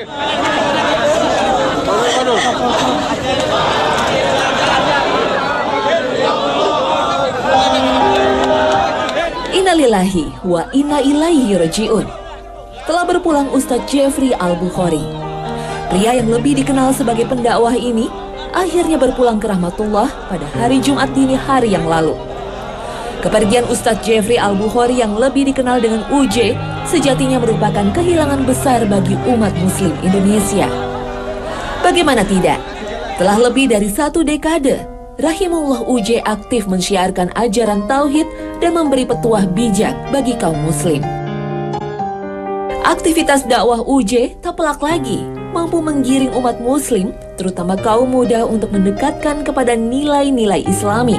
Innalillahi wa inna ilaihi raji'un. Telah berpulang Ustadz Jeffrey Al-Bukhari. Pria yang lebih dikenal sebagai pendakwah ini akhirnya berpulang ke rahmatullah pada hari Jumat dini hari yang lalu. Kepergian Ustadz Jeffrey Al-Bukhari yang lebih dikenal dengan UJ sejatinya merupakan kehilangan besar bagi umat muslim Indonesia. Bagaimana tidak? Telah lebih dari 1 dekade, rahimahullah UJ aktif mensyiarkan ajaran tauhid dan memberi petuah bijak bagi kaum muslim. Aktivitas dakwah UJ tak pelak lagi mampu menggiring umat muslim, terutama kaum muda untuk mendekatkan kepada nilai-nilai Islami.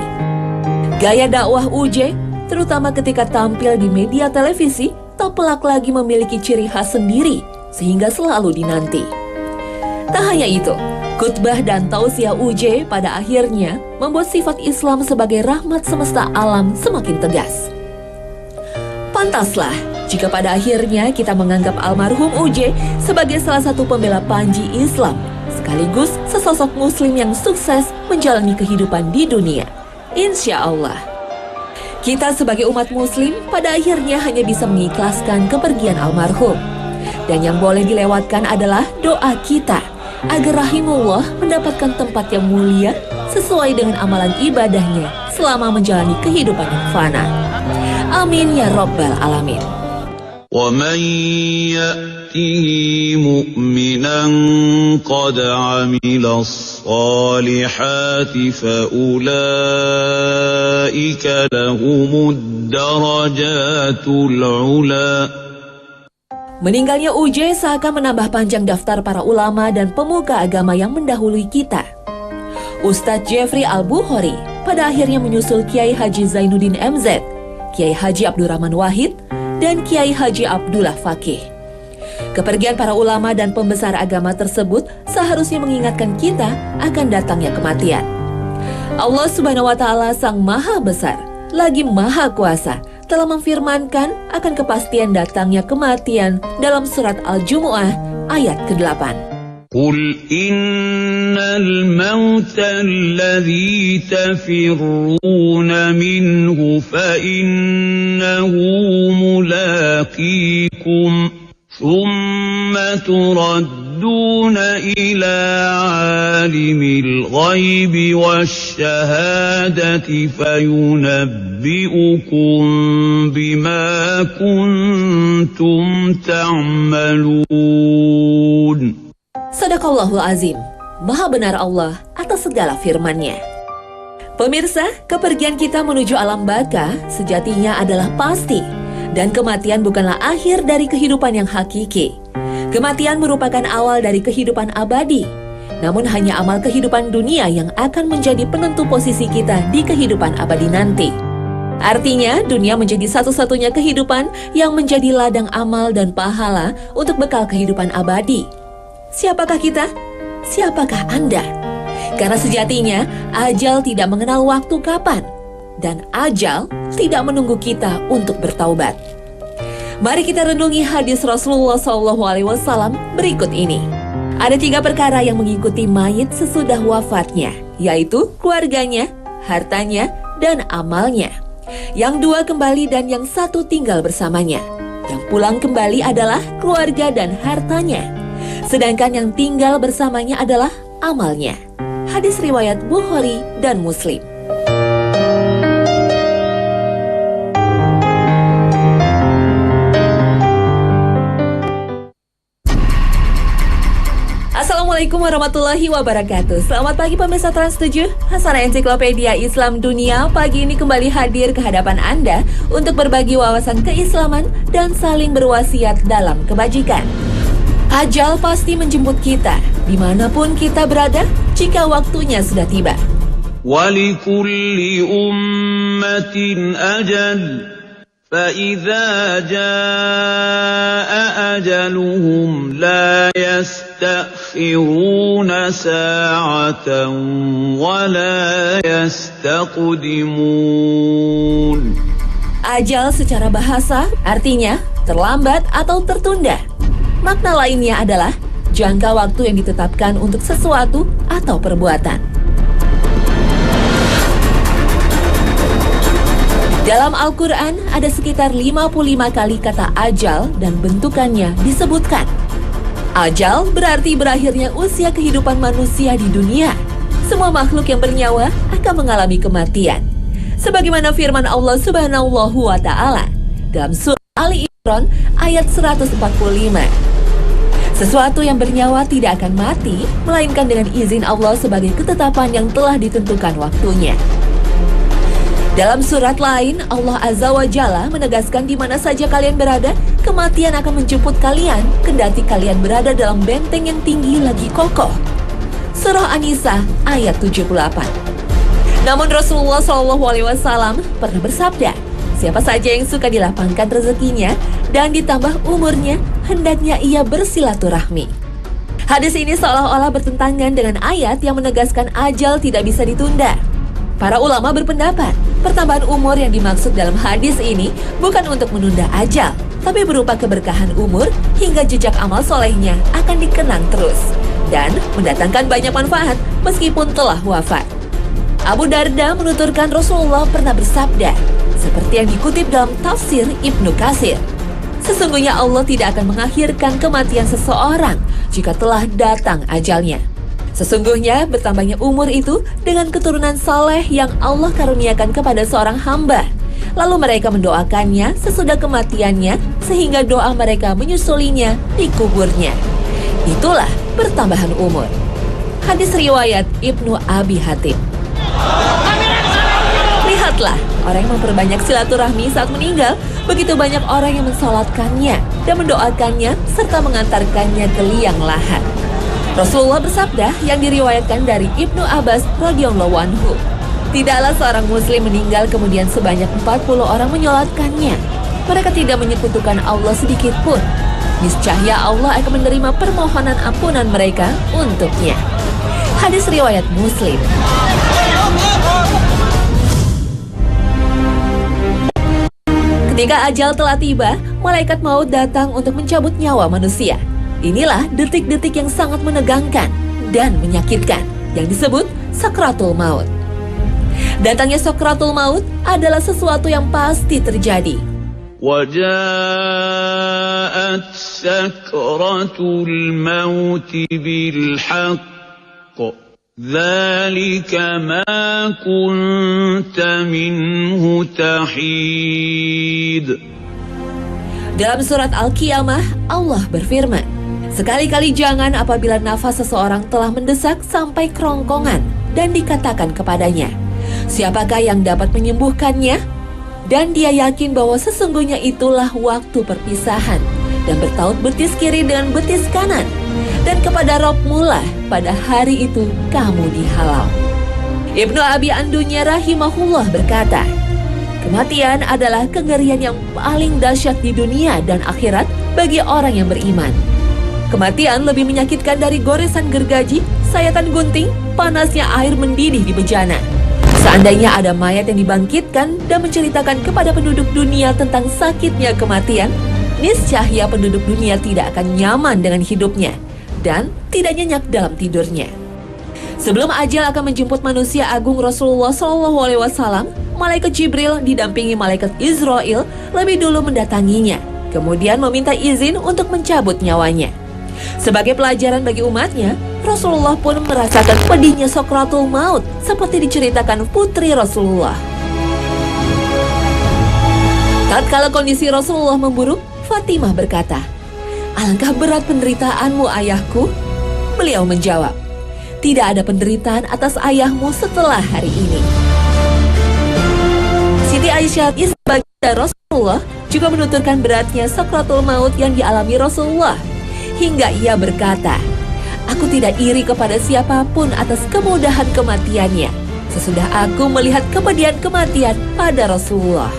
Gaya dakwah UJ, terutama ketika tampil di media televisi, tak pelak lagi memiliki ciri khas sendiri, sehingga selalu dinanti. Tak hanya itu, khutbah dan tausiah UJ pada akhirnya membuat sifat Islam sebagai rahmat semesta alam semakin tegas. Pantaslah jika pada akhirnya kita menganggap almarhum UJ sebagai salah satu pembela panji Islam, sekaligus sesosok muslim yang sukses menjalani kehidupan di dunia. Insya Allah. Kita sebagai umat muslim pada akhirnya hanya bisa mengikhlaskan kepergian almarhum. Dan yang boleh dilewatkan adalah doa kita agar rahimullah mendapatkan tempat yang mulia sesuai dengan amalan ibadahnya selama menjalani kehidupan yang fana. Amin ya Rabbal Alamin. وَمَنْ يَأْتِهِ مُؤْمِنًا قَدْ عَمِلَ الصَّالِحَاتِ فَأُولَئِكَ لَهُمُ الدَّرَجَاتُ الْعُلَى. Meninggalnya UJ seakan menambah panjang daftar para ulama dan pemuka agama yang mendahului kita. Ustadz Jeffrey Al-Bukhari pada akhirnya menyusul Kiai Haji Zainuddin MZ, Kiai Haji Abdurrahman Wahid, dan Kiai Haji Abdullah Fakih. Kepergian para ulama dan pembesar agama tersebut seharusnya mengingatkan kita akan datangnya kematian. Allah Subhanahu wa Ta'ala Sang Maha Besar lagi Maha Kuasa telah memfirmankan akan kepastian datangnya kematian dalam surat Al-Jumu'ah ayat ke-8. قُلْ إِنَّ الْمَوْتَ الَّذِي تَفِرُّونَ مِنْهُ فَإِنَّهُ مُلَاقِيكُمْ ثُمَّ تُرَدُّونَ إِلَى عَالِمِ الْغَيْبِ وَالشَّهَادَةِ فَيُنَبِّئُكُم بِمَا كُنتُمْ تَعْمَلُونَ. Sadaqallahul Azim, Maha benar Allah atas segala firman-Nya. Pemirsa, kepergian kita menuju alam baka sejatinya adalah pasti. Dan kematian bukanlah akhir dari kehidupan yang hakiki. Kematian merupakan awal dari kehidupan abadi. Namun hanya amal kehidupan dunia yang akan menjadi penentu posisi kita di kehidupan abadi nanti. Artinya, dunia menjadi satu-satunya kehidupan yang menjadi ladang amal dan pahala untuk bekal kehidupan abadi. Siapakah kita? Siapakah Anda? Karena sejatinya, ajal tidak mengenal waktu kapan. Dan ajal tidak menunggu kita untuk bertaubat. Mari kita renungi hadis Rasulullah SAW berikut ini. Ada 3 perkara yang mengikuti mayit sesudah wafatnya, yaitu keluarganya, hartanya, dan amalnya. Yang 2 kembali dan yang 1 tinggal bersamanya. Yang pulang kembali adalah keluarga dan hartanya. Sedangkan yang tinggal bersamanya adalah amalnya. Hadis riwayat Bukhari dan Muslim. Assalamualaikum warahmatullahi wabarakatuh. Selamat pagi pemirsa Trans 7. Hasanah Ensiklopedia Islam Dunia pagi ini kembali hadir ke hadapan Anda untuk berbagi wawasan keislaman dan saling berwasiat dalam kebajikan. Ajal pasti menjemput kita, dimanapun kita berada, jika waktunya sudah tiba. وَلِكُلِّ أُمَّةٍ أَجَلٌ فَإِذَا جَاءَ أَجَلُهُمْ لَا يَسْتَأْخِرُونَ سَاعَةً وَلَا يَسْتَقْدِمُونَ. Ajal secara bahasa artinya terlambat atau tertunda. Makna lainnya adalah jangka waktu yang ditetapkan untuk sesuatu atau perbuatan. Dalam Al-Quran ada sekitar 55 kali kata ajal dan bentukannya disebutkan. Ajal berarti berakhirnya usia kehidupan manusia di dunia. Semua makhluk yang bernyawa akan mengalami kematian. Sebagaimana firman Allah Subhanahu wa Ta'ala dalam surah Ali Imran ayat 145. Sesuatu yang bernyawa tidak akan mati, melainkan dengan izin Allah sebagai ketetapan yang telah ditentukan waktunya. Dalam surat lain, Allah Azza wa Jalla menegaskan di mana saja kalian berada, kematian akan menjemput kalian, kendati kalian berada dalam benteng yang tinggi lagi kokoh. Surah An-Nisa ayat 78. Namun Rasulullah SAW pernah bersabda, siapa saja yang suka dilapangkan rezekinya dan ditambah umurnya, hendaknya ia bersilaturahmi. Hadis ini seolah-olah bertentangan dengan ayat yang menegaskan ajal tidak bisa ditunda. Para ulama berpendapat, pertambahan umur yang dimaksud dalam hadis ini bukan untuk menunda ajal, tapi berupa keberkahan umur hingga jejak amal solehnya akan dikenang terus dan mendatangkan banyak manfaat meskipun telah wafat. Abu Darda menuturkan Rasulullah pernah bersabda, seperti yang dikutip dalam tafsir Ibnu Katsir, sesungguhnya Allah tidak akan mengakhirkan kematian seseorang jika telah datang ajalnya. Sesungguhnya bertambahnya umur itu dengan keturunan saleh yang Allah karuniakan kepada seorang hamba. Lalu mereka mendoakannya sesudah kematiannya sehingga doa mereka menyusulinya di kuburnya. Itulah pertambahan umur. Hadis riwayat Ibnu Abi Hatim. Lihatlah, orang yang memperbanyak silaturahmi saat meninggal, begitu banyak orang yang mensolatkannya dan mendoakannya serta mengantarkannya ke liang lahat. Rasulullah bersabda yang diriwayatkan dari Ibnu Abbas radhiyallahu anhu, tidaklah seorang muslim meninggal kemudian sebanyak 40 orang menyolatkannya. Mereka tidak menyekutukan Allah sedikit pun. Niscaya Allah akan menerima permohonan ampunan mereka untuknya. Hadis riwayat Muslim. Ketika ajal telah tiba, malaikat maut datang untuk mencabut nyawa manusia. Inilah detik-detik yang sangat menegangkan dan menyakitkan yang disebut sakratul maut. Datangnya sakratul maut adalah sesuatu yang pasti terjadi. وَجَاءَتْ سَكْرَةُ الْمَوْتِ بِالْحَقِّ ذَلِكَ مَا كُنْتَ مِنْهُ تَحِيدُ. Dalam surat Al-Qiyamah, Allah berfirman, sekali-kali jangan apabila nafas seseorang telah mendesak sampai kerongkongan dan dikatakan kepadanya, siapakah yang dapat menyembuhkannya? Dan dia yakin bahwa sesungguhnya itulah waktu perpisahan dan bertaut betis kiri dengan betis kanan. Dan kepada Rabb-Mu lah pada hari itu kamu dihalau. Ibnu Abi Andunya rahimahullah berkata, kematian adalah kengerian yang paling dahsyat di dunia dan akhirat bagi orang yang beriman. Kematian lebih menyakitkan dari goresan gergaji, sayatan gunting, panasnya air mendidih di bejana. Seandainya ada mayat yang dibangkitkan dan menceritakan kepada penduduk dunia tentang sakitnya kematian, niscaya penduduk dunia tidak akan nyaman dengan hidupnya dan tidak nyenyak dalam tidurnya. Sebelum ajal akan menjemput manusia agung Rasulullah SAW, malaikat Jibril didampingi malaikat Israel lebih dulu mendatanginya, kemudian meminta izin untuk mencabut nyawanya. Sebagai pelajaran bagi umatnya, Rasulullah pun merasakan pedihnya sakratul maut seperti diceritakan putri Rasulullah. Tatkala kondisi Rasulullah memburuk, Fatimah berkata, alangkah berat penderitaanmu ayahku. Beliau menjawab, tidak ada penderitaan atas ayahmu setelah hari ini. Siti Aisyah sebagai Rasulullah juga menuturkan beratnya sakratul maut yang dialami Rasulullah. Hingga ia berkata, aku tidak iri kepada siapapun atas kemudahan kematiannya sesudah aku melihat kepedihan kematian pada Rasulullah.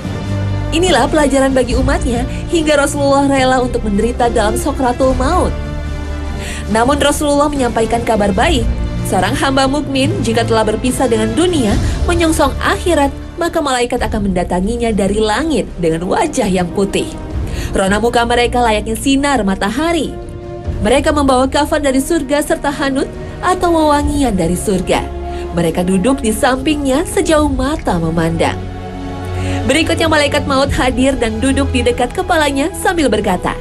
Inilah pelajaran bagi umatnya hingga Rasulullah rela untuk menderita dalam sakratul maut. Namun Rasulullah menyampaikan kabar baik. Seorang hamba mukmin jika telah berpisah dengan dunia, menyongsong akhirat, maka malaikat akan mendatanginya dari langit dengan wajah yang putih. Rona muka mereka layaknya sinar matahari. Mereka membawa kafan dari surga serta hanut atau wewangian dari surga. Mereka duduk di sampingnya sejauh mata memandang. Berikutnya malaikat maut hadir dan duduk di dekat kepalanya sambil berkata,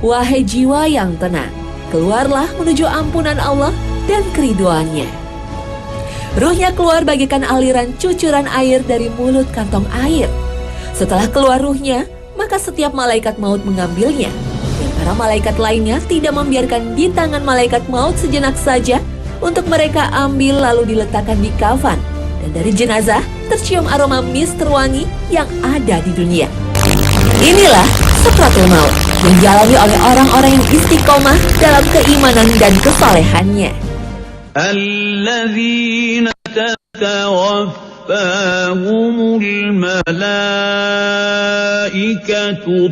"Wahai jiwa yang tenang, keluarlah menuju ampunan Allah dan keriduannya." Ruhnya keluar bagaikan aliran cucuran air dari mulut kantong air. Setelah keluar ruhnya, maka setiap malaikat maut mengambilnya. Dan para malaikat lainnya tidak membiarkan di tangan malaikat maut sejenak saja untuk mereka ambil lalu diletakkan di kafan. Dan dari jenazah tercium aroma mis terwangi yang ada di dunia. Inilah Sakratul Maut yang dialami oleh orang-orang yang istiqomah dalam keimanan dan kesalehannya. الذين تتوفاهم الملائكة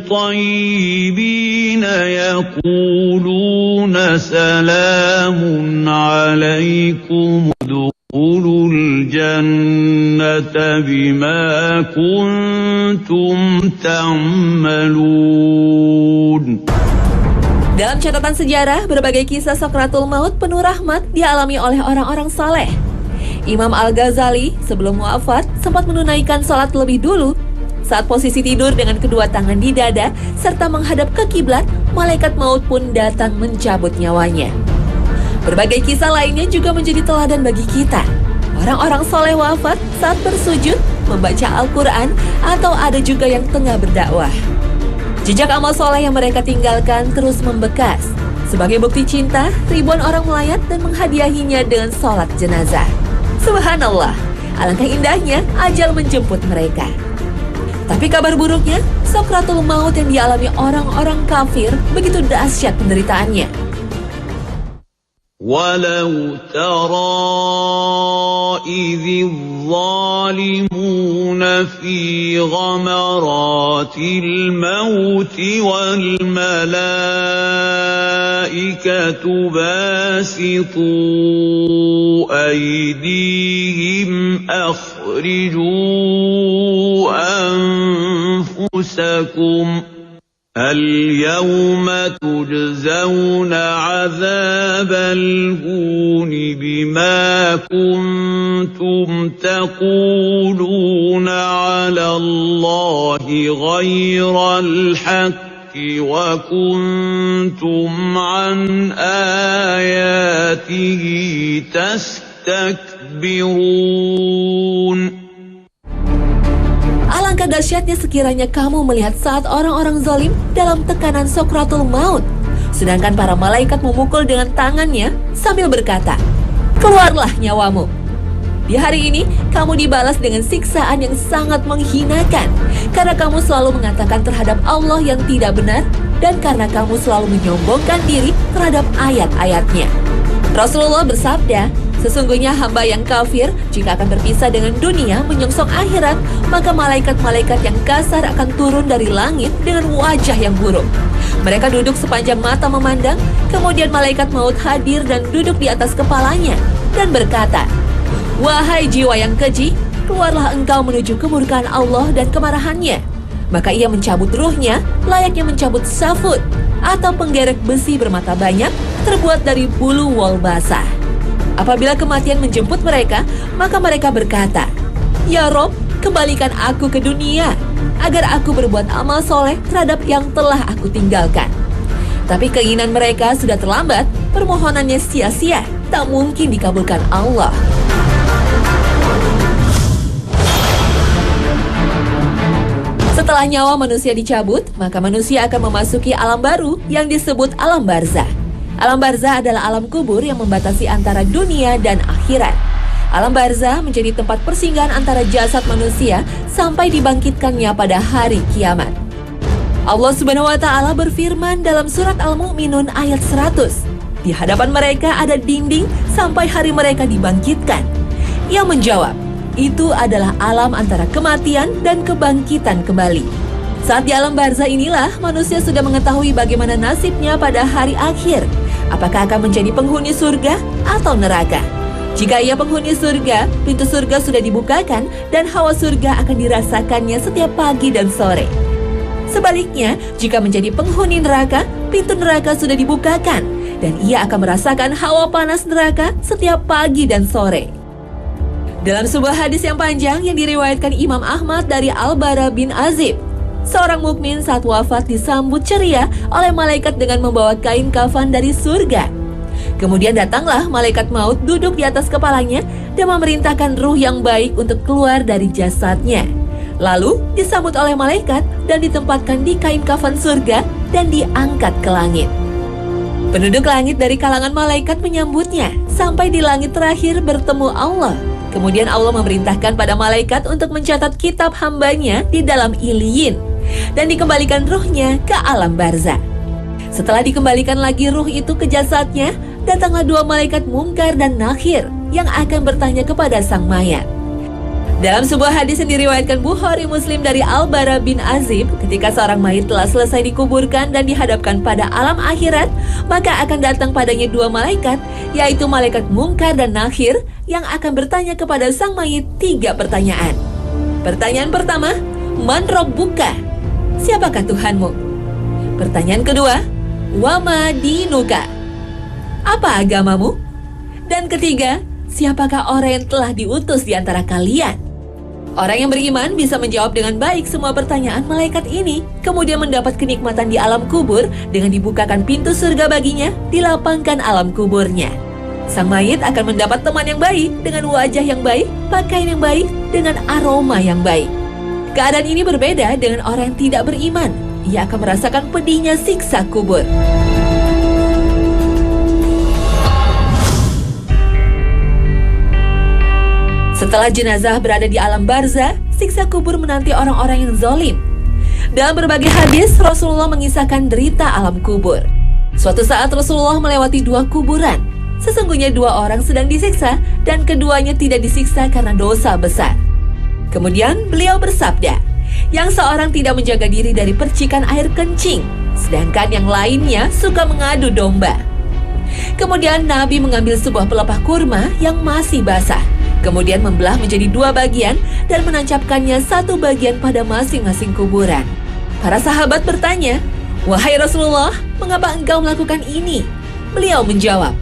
طيبين يقولون سلام عليكم ادخلوا الجنة بما كنتم تعملون. Dalam catatan sejarah, berbagai kisah Sakratul Maut penuh rahmat dialami oleh orang-orang saleh. Imam Al-Ghazali sebelum wafat sempat menunaikan sholat lebih dulu. Saat posisi tidur dengan kedua tangan di dada serta menghadap ke kiblat, malaikat maut pun datang mencabut nyawanya. Berbagai kisah lainnya juga menjadi teladan bagi kita. Orang-orang soleh wafat saat bersujud, membaca Al-Quran, atau ada juga yang tengah berdakwah. Jejak amal soleh yang mereka tinggalkan terus membekas. Sebagai bukti cinta, ribuan orang melayat dan menghadiahinya dengan sholat jenazah. Subhanallah, alangkah indahnya ajal menjemput mereka. Tapi kabar buruknya, Sakratul Maut yang dialami orang-orang kafir begitu dahsyat penderitaannya. ولو ترى إذ الظالمون في غمرات الموت والملائكة باسطوا أيديهم أخرجوا أنفسكم اليوم تجزون عذاب الهون بما كنتم تقولون على الله غير الحق وكنتم عن آياته تستكبرون. Alangkah dahsyatnya sekiranya kamu melihat saat orang-orang zalim dalam tekanan Sakratul Maut, sedangkan para malaikat memukul dengan tangannya sambil berkata, "Keluarlah nyawamu." Di hari ini, kamu dibalas dengan siksaan yang sangat menghinakan, karena kamu selalu mengatakan terhadap Allah yang tidak benar, dan karena kamu selalu menyombongkan diri terhadap ayat-ayatnya. Rasulullah bersabda, sesungguhnya hamba yang kafir jika akan berpisah dengan dunia menyongsong akhirat, maka malaikat-malaikat yang kasar akan turun dari langit dengan wajah yang buruk. Mereka duduk sepanjang mata memandang, kemudian malaikat maut hadir dan duduk di atas kepalanya dan berkata, "Wahai jiwa yang keji, keluarlah engkau menuju kemurkaan Allah dan kemarahannya." Maka ia mencabut ruhnya layaknya mencabut safut atau penggerek besi bermata banyak terbuat dari bulu wol basah. Apabila kematian menjemput mereka, maka mereka berkata, "Ya Rob, kembalikan aku ke dunia, agar aku berbuat amal soleh terhadap yang telah aku tinggalkan." Tapi keinginan mereka sudah terlambat, permohonannya sia-sia, tak mungkin dikabulkan Allah. Setelah nyawa manusia dicabut, maka manusia akan memasuki alam baru yang disebut alam barzah. Alam barzah adalah alam kubur yang membatasi antara dunia dan akhirat. Alam barzah menjadi tempat persinggahan antara jasad manusia sampai dibangkitkannya pada hari kiamat. Allah Subhanahu wa Ta'ala berfirman dalam surat Al-Mu'minun ayat 100. Di hadapan mereka ada dinding sampai hari mereka dibangkitkan. Ia menjawab, itu adalah alam antara kematian dan kebangkitan kembali. Saat di alam barzah inilah manusia sudah mengetahui bagaimana nasibnya pada hari akhir. Apakah akan menjadi penghuni surga atau neraka? Jika ia penghuni surga, pintu surga sudah dibukakan dan hawa surga akan dirasakannya setiap pagi dan sore. Sebaliknya, jika menjadi penghuni neraka, pintu neraka sudah dibukakan dan ia akan merasakan hawa panas neraka setiap pagi dan sore. Dalam sebuah hadis yang panjang yang diriwayatkan Imam Ahmad dari Al-Bara bin Azib, seorang mukmin saat wafat disambut ceria oleh malaikat dengan membawa kain kafan dari surga. Kemudian datanglah malaikat maut duduk di atas kepalanya dan memerintahkan ruh yang baik untuk keluar dari jasadnya. Lalu disambut oleh malaikat dan ditempatkan di kain kafan surga dan diangkat ke langit. Penduduk langit dari kalangan malaikat menyambutnya sampai di langit terakhir bertemu Allah. Kemudian Allah memerintahkan pada malaikat untuk mencatat kitab hambanya di dalam Iliyin dan dikembalikan ruhnya ke alam barzakh. Setelah dikembalikan lagi ruh itu ke jasadnya, datanglah dua malaikat Munkar dan Nakhir yang akan bertanya kepada sang mayat. Dalam sebuah hadis yang diriwayatkan Bukhari Muslim dari Al-Bara bin Azib, ketika seorang mayit telah selesai dikuburkan dan dihadapkan pada alam akhirat, maka akan datang padanya dua malaikat, yaitu malaikat Munkar dan Nakhir yang akan bertanya kepada sang mayit 3 pertanyaan. Pertanyaan pertama, Man Rabbuka? Siapakah Tuhanmu? Pertanyaan kedua, Wama dinuka? Apa agamamu? Dan ketiga, siapakah orang yang telah diutus di antara kalian? Orang yang beriman bisa menjawab dengan baik semua pertanyaan malaikat ini, kemudian mendapat kenikmatan di alam kubur dengan dibukakan pintu surga baginya, dilapangkan alam kuburnya. Sang mayit akan mendapat teman yang baik dengan wajah yang baik, pakaian yang baik, dengan aroma yang baik. Keadaan ini berbeda dengan orang yang tidak beriman. Ia akan merasakan pedihnya siksa kubur. Setelah jenazah berada di alam barzakh, siksa kubur menanti orang-orang yang zalim. Dalam berbagai hadis, Rasulullah mengisahkan derita alam kubur. Suatu saat Rasulullah melewati 2 kuburan. Sesungguhnya 2 orang sedang disiksa dan keduanya tidak disiksa karena dosa besar. Kemudian beliau bersabda, yang seorang tidak menjaga diri dari percikan air kencing, sedangkan yang lainnya suka mengadu domba. Kemudian Nabi mengambil sebuah pelepah kurma yang masih basah, kemudian membelah menjadi 2 bagian dan menancapkannya 1 bagian pada masing-masing kuburan. Para sahabat bertanya, "Wahai Rasulullah, mengapa engkau melakukan ini?" Beliau menjawab,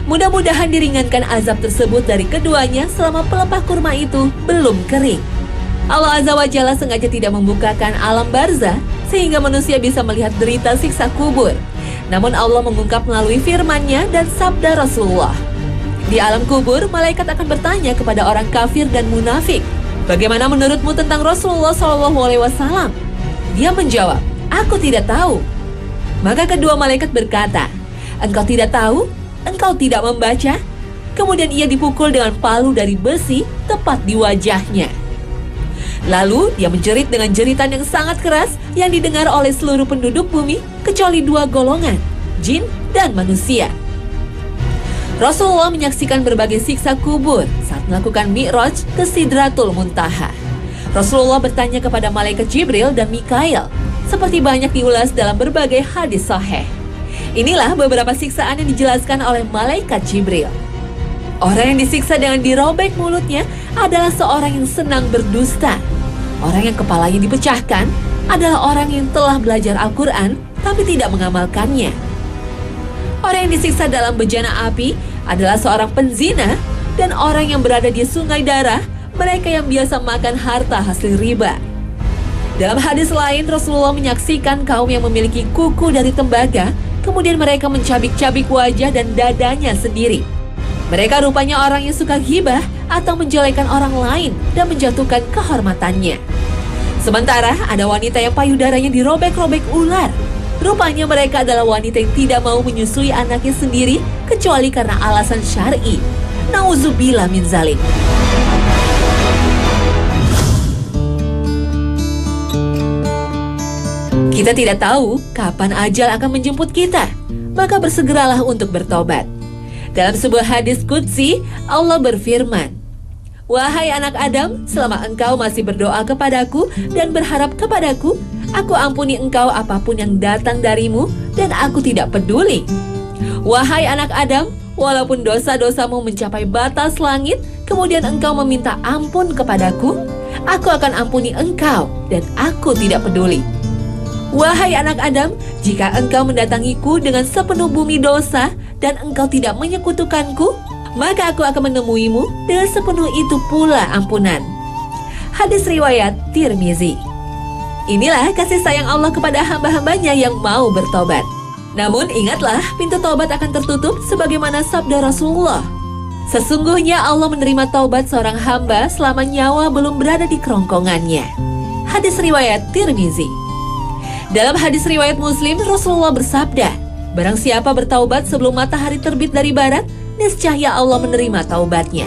mudah-mudahan diringankan azab tersebut dari keduanya selama pelepah kurma itu belum kering. Allah Azza wa Jalla sengaja tidak membukakan alam barzakh sehingga manusia bisa melihat derita siksa kubur. Namun Allah mengungkap melalui firman-Nya dan sabda Rasulullah. Di alam kubur, malaikat akan bertanya kepada orang kafir dan munafik, "Bagaimana menurutmu tentang Rasulullah SAW?" Dia menjawab, "Aku tidak tahu." Maka kedua malaikat berkata, "Engkau tidak tahu? Engkau tidak membaca?" Kemudian ia dipukul dengan palu dari besi tepat di wajahnya. Lalu dia menjerit dengan jeritan yang sangat keras yang didengar oleh seluruh penduduk bumi kecuali 2 golongan, jin dan manusia. Rasulullah menyaksikan berbagai siksa kubur saat melakukan Mi'raj ke Sidratul Muntaha. Rasulullah bertanya kepada malaikat Jibril dan Mikail, seperti banyak diulas dalam berbagai hadis sahih. Inilah beberapa siksaan yang dijelaskan oleh malaikat Jibril. Orang yang disiksa dengan dirobek mulutnya adalah seorang yang senang berdusta. Orang yang kepalanya dipecahkan adalah orang yang telah belajar Al-Quran tapi tidak mengamalkannya. Orang yang disiksa dalam bejana api adalah seorang penzina, dan orang yang berada di sungai darah, mereka yang biasa makan harta hasil riba. Dalam hadis lain, Rasulullah menyaksikan kaum yang memiliki kuku dari tembaga, kemudian mereka mencabik-cabik wajah dan dadanya sendiri. Mereka rupanya orang yang suka ghibah atau menjelekan orang lain dan menjatuhkan kehormatannya. Sementara ada wanita yang payudaranya dirobek-robek ular. Rupanya mereka adalah wanita yang tidak mau menyusui anaknya sendiri kecuali karena alasan syar'i. Nauzubillah min zalik. Kita tidak tahu kapan ajal akan menjemput kita, maka bersegeralah untuk bertobat. Dalam sebuah hadis qudsi, Allah berfirman, "Wahai anak Adam, selama engkau masih berdoa kepadaku dan berharap kepadaku, aku ampuni engkau apapun yang datang darimu dan aku tidak peduli. Wahai anak Adam, walaupun dosa-dosamu mencapai batas langit, kemudian engkau meminta ampun kepadaku, aku akan ampuni engkau dan aku tidak peduli." Wahai anak Adam, jika engkau mendatangiku dengan sepenuh bumi dosa dan engkau tidak menyekutukanku, maka aku akan menemuimu dengan sepenuh itu pula ampunan. Hadis riwayat Tirmizi. Inilah kasih sayang Allah kepada hamba-hambanya yang mau bertobat. Namun ingatlah, pintu taubat akan tertutup sebagaimana sabda Rasulullah. Sesungguhnya Allah menerima taubat seorang hamba selama nyawa belum berada di kerongkongannya. Hadis riwayat Tirmizi. Dalam hadis riwayat Muslim, Rasulullah bersabda, barang siapa bertaubat sebelum matahari terbit dari barat, niscaya Allah menerima taubatnya.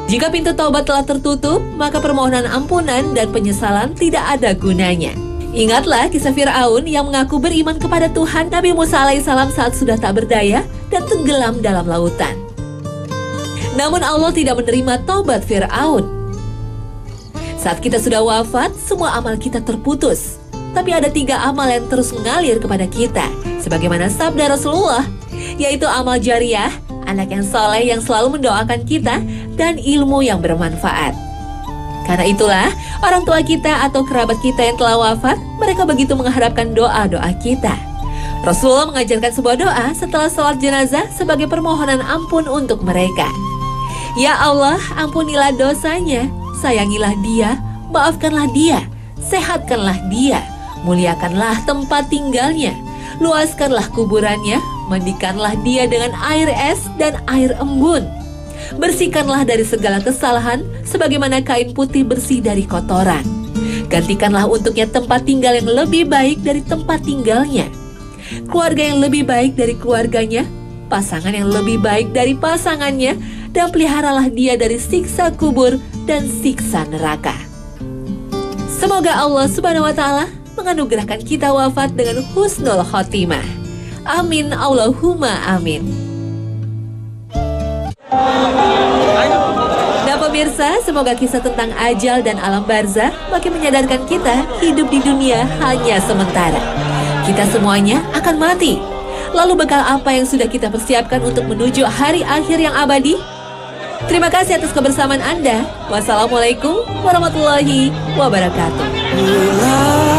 Jika pintu taubat telah tertutup, maka permohonan ampunan dan penyesalan tidak ada gunanya. Ingatlah kisah Fir'aun yang mengaku beriman kepada Tuhan Nabi Musa alaihissalam saat sudah tak berdaya dan tenggelam dalam lautan. Namun Allah tidak menerima taubat Fir'aun. Saat kita sudah wafat, semua amal kita terputus. Tapi ada 3 amal yang terus mengalir kepada kita, sebagaimana sabda Rasulullah, yaitu amal jariah, anak yang soleh yang selalu mendoakan kita, dan ilmu yang bermanfaat. Karena itulah, orang tua kita atau kerabat kita yang telah wafat, mereka begitu mengharapkan doa-doa kita. Rasulullah mengajarkan sebuah doa setelah sholat jenazah sebagai permohonan ampun untuk mereka. Ya Allah, ampunilah dosanya, sayangilah dia, maafkanlah dia, sehatkanlah dia, muliakanlah tempat tinggalnya, luaskanlah kuburannya, mandikanlah dia dengan air es dan air embun. Bersihkanlah dari segala kesalahan, sebagaimana kain putih bersih dari kotoran. Gantikanlah untuknya tempat tinggal yang lebih baik dari tempat tinggalnya, keluarga yang lebih baik dari keluarganya, pasangan yang lebih baik dari pasangannya, dan peliharalah dia dari siksa kubur dan siksa neraka. Semoga Allah Subhanahu wa Ta'ala menganugerahkan kita wafat dengan husnul khotimah. Amin Allahumma amin. Nah pemirsa, semoga kisah tentang ajal dan alam barzah makin menyadarkan kita hidup di dunia hanya sementara. Kita semuanya akan mati. Lalu bekal apa yang sudah kita persiapkan untuk menuju hari akhir yang abadi? Terima kasih atas kebersamaan Anda. Wassalamualaikum warahmatullahi wabarakatuh.